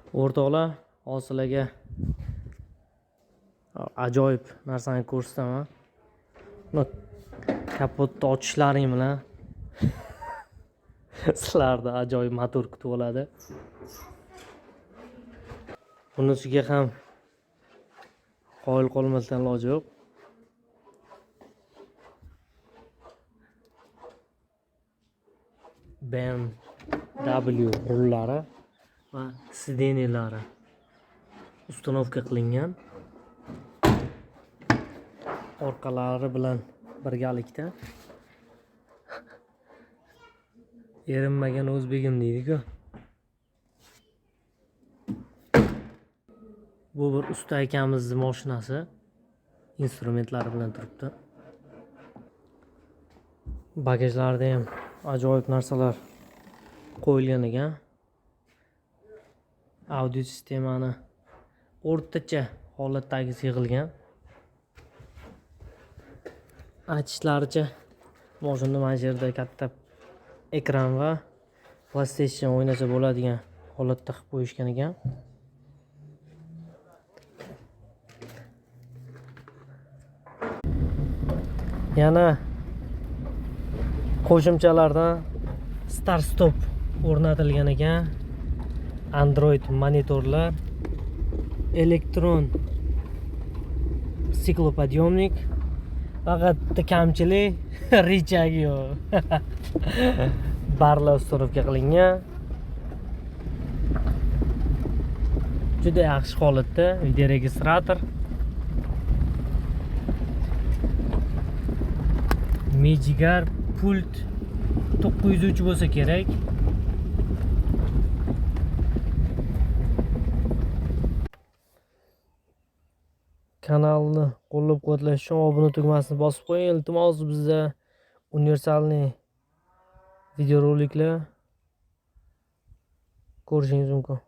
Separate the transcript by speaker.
Speaker 1: O'rtoqlar, hozirlarga ajoyib narsani ko'rsataman. Buni kapotni ochishlaring bilan sizlarda ajoyib motor kutib oladi. Bunisiga ham qoyil qolmasdan iloji yo'q. BMW rullari va sideniyalari ustanovka qilingan. Orqalari bilan birgalikda erinmagan o'zbegim deydi-ku. Bu bir usta akamizning mashinasi, instrumentlari bilan turibdi. Bagajlarida ham ajoyib narsalar qo'yilgan ekan. Audio sistemani o'rtacha holatdagisi yig'ilgan. Aytishlaricha, moshinada mana shu yerda katta ekran va PlayStation o'ynasa bo'ladigan holatda qilib qo'yishgan ekan. Yana qo'shimchalardan start stop o'rnatilgan ekan. Android monitorlar, elektron siklopodъемник. Faqat kamchilik richagi yo'q. Barlar usturovka qilingan. Juda yaxshi holatda video registrator. Mejigar pult 903 bo'lsa kerak. Kanalni qo'llab-quvvatlash uchun obuna tugmasini bosib qo'ying. Iltimos, bizda universalniy videoroliklar ko'rishingiz mumkin.